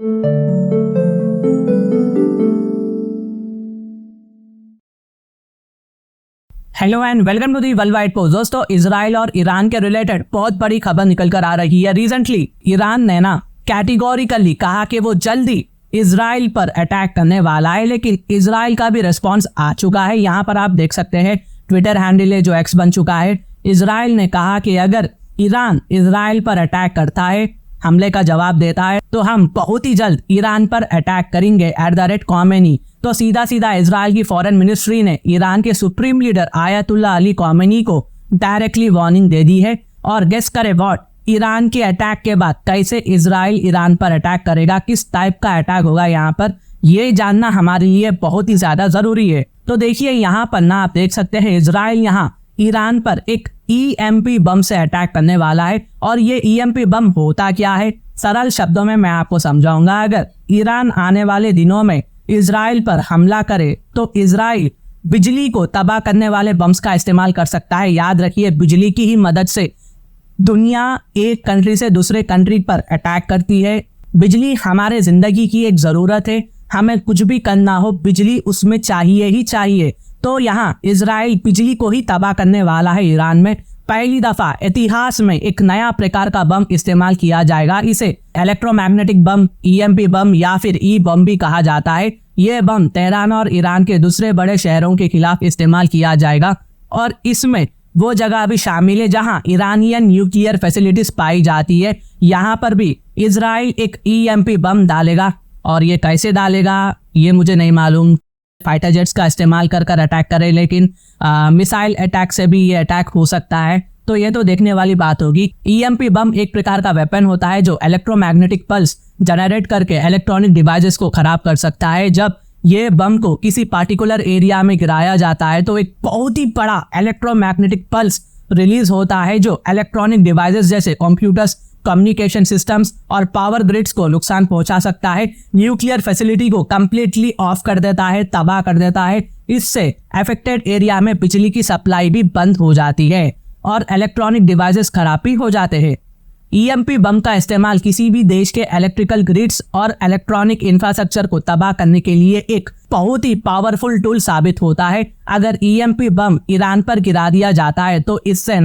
Hello and welcome to the world wide post. दोस्तों, Israel और Iran के related बहुत बड़ी खबर निकल कर आ रही है। रिसेंटली ईरान ने कैटेगोरिकली कहा कि वो जल्दी इजराइल पर अटैक करने वाला है, लेकिन इजराइल का भी रिस्पांस आ चुका है। यहाँ पर आप देख सकते हैं ट्विटर हैंडल है जो एक्स बन चुका है। इजराइल ने कहा कि अगर ईरान इजराइल पर अटैक करता है, हमले का जवाब देता है, तो हम बहुत ही जल्द ईरान पर अटैक करेंगे @Khomeini। तो सीधा सीधा इजराइल की फॉरेन मिनिस्ट्री ने ईरान के supreme leader ayatollah Ali Khamenei को डायरेक्टली वार्निंग दे दी है। और गेस करे व्हाट, ईरान के अटैक के बाद कैसे इजराइल ईरान पर अटैक करेगा, किस टाइप का अटैक होगा यहाँ पर, ये जानना हमारे लिए बहुत ही ज्यादा जरूरी है। तो देखिए यहाँ पर आप देख सकते हैं इजराइल यहाँ ईरान पर एक EMP बम से अटैक करने वाला है। और ये EMP बम होता क्या है, सरल शब्दों में मैं आपको समझाऊंगा। अगर ईरान आने वाले दिनों में इजराइल पर हमला करे तो इजराइल बिजली को तबाह करने वाले बम्स का इस्तेमाल कर सकता है। याद रखिए, बिजली की ही मदद से दुनिया एक कंट्री से दूसरे कंट्री पर अटैक करती है। बिजली हमारे जिंदगी की एक जरूरत है, हमें कुछ भी करना हो बिजली उसमें चाहिए ही चाहिए। तो यहाँ इजराइल बिजली को ही तबाह करने वाला है। ईरान में पहली दफा इतिहास में एक नया प्रकार का बम इस्तेमाल किया जाएगा। इसे इलेक्ट्रोमैग्नेटिक बम, EMP बम या फिर E बम भी कहा जाता है। यह बम तेहरान और ईरान के दूसरे बड़े शहरों के खिलाफ इस्तेमाल किया जाएगा। और इसमें वो जगह भी शामिल है जहां ईरानियन न्यूक्लियर फैसिलिटीज पाई जाती है। यहाँ पर भी इजराइल एक EMP बम डालेगा। और ये कैसे डालेगा ये मुझे नहीं मालूम। फाइटर जेट्स का इस्तेमाल कर अटैक करे, लेकिन मिसाइल अटैक से भी ये अटैक हो सकता है। तो ये तो देखने वाली बात होगी। EMP बम एक प्रकार का वेपन होता है जो इलेक्ट्रोमैग्नेटिक पल्स जनरेट करके इलेक्ट्रॉनिक डिवाइसेस को खराब कर सकता है। जब ये बम को किसी पार्टिकुलर एरिया में गिराया जाता है तो एक बहुत ही बड़ा इलेक्ट्रोमैग्नेटिक पल्स रिलीज होता है जो इलेक्ट्रॉनिक डिवाइसेस जैसे कंप्यूटर्स, कम्युनिकेशन सिस्टम्स और पावर ग्रिड्स को नुकसान पहुंचा सकता है। न्यूक्लियर फैसिलिटी को कंप्लीटली ऑफ कर देता है, तबाह कर देता है। इससे अफेक्टेड एरिया में बिजली की सप्लाई भी बंद हो जाती है और इलेक्ट्रॉनिक डिवाइसेस खराब भी हो जाते हैं। EMP बम का इस्तेमाल किसी भी देश के इलेक्ट्रिकल ग्रिड्स और इलेक्ट्रॉनिक इंफ्रास्ट्रक्चर को तबाह करने के लिए एक बहुत ही पावरफुल टूल साबित होता है। अगर EMP बम ईरान पर गिरा दिया जाता है तो इससे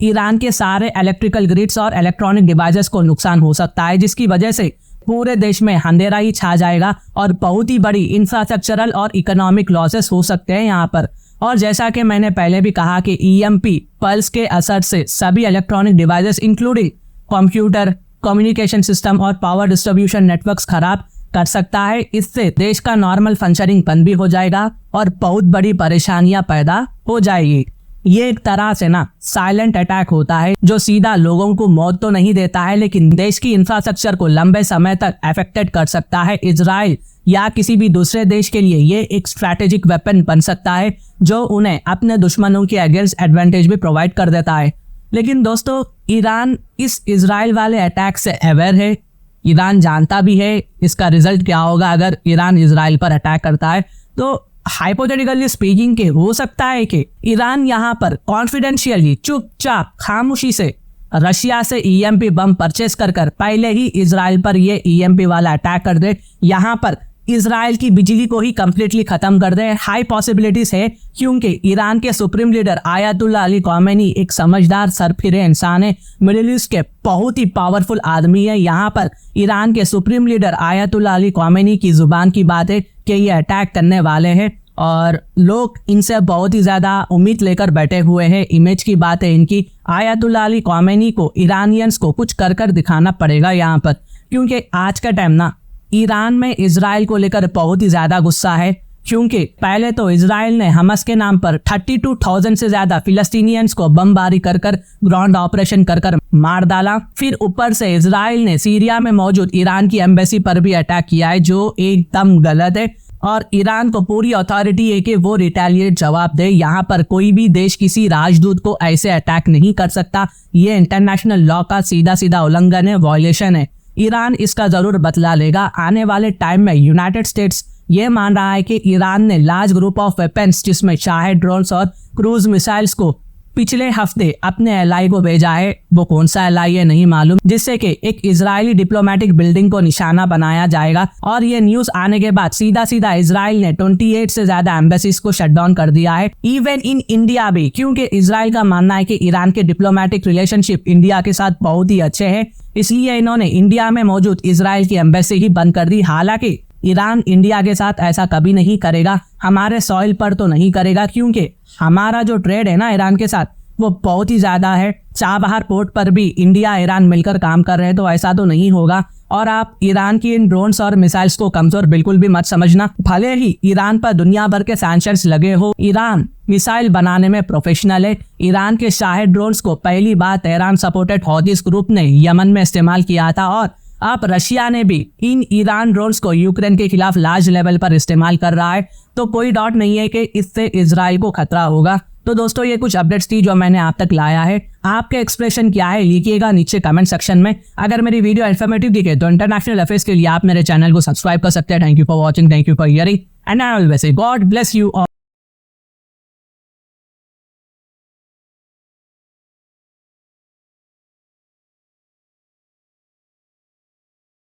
ईरान के सारे इलेक्ट्रिकल ग्रिड्स और इलेक्ट्रॉनिक डिवाइसेस को नुकसान हो सकता है, जिसकी वजह से पूरे देश में अंधेरा ही छा जाएगा और बहुत ही बड़ी इंफ्रास्ट्रक्चरल और इकोनॉमिक लॉसेस हो सकते हैं यहाँ पर। और जैसा कि मैंने पहले भी कहा कि EMP पल्स के असर से सभी electronic devices including computer, communication system और पावर डिस्ट्रीब्यूशन नेटवर्क्स खराब कर सकता है। इससे देश का नॉर्मल फंक्शनिंग बंद भी हो जाएगा और बहुत बड़ी परेशानियां पैदा हो जाएगी। ये एक तरह से साइलेंट अटैक होता है जो सीधा लोगों को मौत तो नहीं देता है, लेकिन देश की इंफ्रास्ट्रक्चर को लंबे समय तक अफेक्टेड कर सकता है। इजराइल या किसी भी दूसरे देश के लिए ये एक स्ट्रैटेजिक वेपन बन सकता है जो उन्हें अपने दुश्मनों के अगेंस्ट एडवांटेज भी प्रोवाइड कर देता है। लेकिन दोस्तों, ईरान इस इजराइल वाले अटैक से अवेयर है। ईरान जानता भी है इसका रिजल्ट क्या होगा अगर ईरान इजराइल पर अटैक करता है। तो हाइपोथेटिकली स्पीकिंग के हो सकता है कि ईरान यहाँ पर कॉन्फिडेंशियली चुपचाप खामोशी से रशिया से EMP बम परचेस कर पहले ही इजराइल पर ये EMP वाला अटैक कर दे, यहाँ पर इजराइल की बिजली को ही कंप्लीटली खत्म कर दे। हाई पॉसिबिलिटीज है क्योंकि ईरान के supreme leader ayatollah Ali Khamenei एक समझदार सरफिरे इंसान है, मिडिल ईस्ट के बहुत ही पावरफुल आदमी है। यहाँ पर ईरान के supreme leader ayatollah Ali Khamenei की जुबान की बात है कि ये अटैक करने वाले हैं और लोग इनसे बहुत ही ज्यादा उम्मीद लेकर बैठे हुए हैं। इमेज की बात है इनकी। आयतुल्ला अली ख़ामेनी को ईरानियंस को कुछ कर दिखाना पड़ेगा यहाँ पर, क्योंकि आज का टाइम ईरान में इजराइल को लेकर बहुत ही ज्यादा गुस्सा है। क्योंकि पहले तो इजराइल ने हमस के नाम पर 32,000 से ज्यादा फिलिस्तीनियंस को बमबारी कर ग्राउंड ऑपरेशन कर मार डाला। फिर ऊपर से इजराइल ने सीरिया में मौजूद ईरान की एम्बेसी पर भी अटैक किया है, जो एकदम गलत है। और ईरान को पूरी अथॉरिटी है कि वो रिटेलिएट जवाब दे। यहाँ पर कोई भी देश किसी राजदूत को ऐसे अटैक नहीं कर सकता। ये इंटरनेशनल लॉ का सीधा सीधा उल्लंघन है, वॉयलेशन है। ईरान इसका जरूर बदला लेगा आने वाले टाइम में। यूनाइटेड स्टेट्स ये मान रहा है कि ईरान ने लार्ज ग्रुप ऑफ वेपन्स जिसमें शाहिद ड्रोन्स और क्रूज मिसाइल्स को पिछले हफ्ते अपने एलआई को भेजा है, वो कौन सा एलआई है नहीं मालूम, जिससे कि एक इजरायली डिप्लोमेटिक बिल्डिंग को निशाना बनाया जाएगा। और ये न्यूज आने के बाद सीधा सीधा इजराइल ने 28 से ज्यादा एम्बेसीज को शट डाउन कर दिया है, इवन इन इंडिया भी, क्योंकि इजराइल का मानना है कि ईरान के डिप्लोमेटिक रिलेशनशिप इंडिया के साथ बहुत ही अच्छे हैं, इसलिए इन्होंने इंडिया में मौजूद इजराइल की एम्बेसी ही बंद कर दी। हालांकि ईरान इंडिया के साथ ऐसा कभी नहीं करेगा, हमारे सॉइल पर तो नहीं करेगा, क्योंकि हमारा जो ट्रेड है ना ईरान के साथ वो बहुत ही ज्यादा है। चाबहार पोर्ट पर भी इंडिया ईरान मिलकर काम कर रहे हैं, तो ऐसा तो नहीं होगा। और आप ईरान की इन ड्रोन्स और मिसाइल्स को कमजोर बिल्कुल भी मत समझना। भले ही ईरान पर दुनिया भर के सैंक्शंस लगे हो, ईरान मिसाइल बनाने में प्रोफेशनल है। ईरान के शाहिद ड्रोन्स को पहली बार तेहरान सपोर्टेड हौथीस ग्रुप ने यमन में इस्तेमाल किया था, और अब रशिया ने भी इन ईरान ड्रोन्स को यूक्रेन के खिलाफ लार्ज लेवल पर इस्तेमाल कर रहा है। तो कोई डाउट नहीं है कि इससे इजराइल को खतरा होगा। तो दोस्तों ये कुछ अपडेट्स थी जो मैंने आप तक लाया है। आपके एक्सप्रेशन क्या है लिखिएगा नीचे कमेंट सेक्शन में। अगर मेरी वीडियो इन्फॉर्मेटिव दिखे तो इंटरनेशनल अफेयर्स के लिए आप मेरे चैनल को सब्सक्राइब कर सकते हैं। Thank you for watching, thank you for hearing, and I always say God bless you all.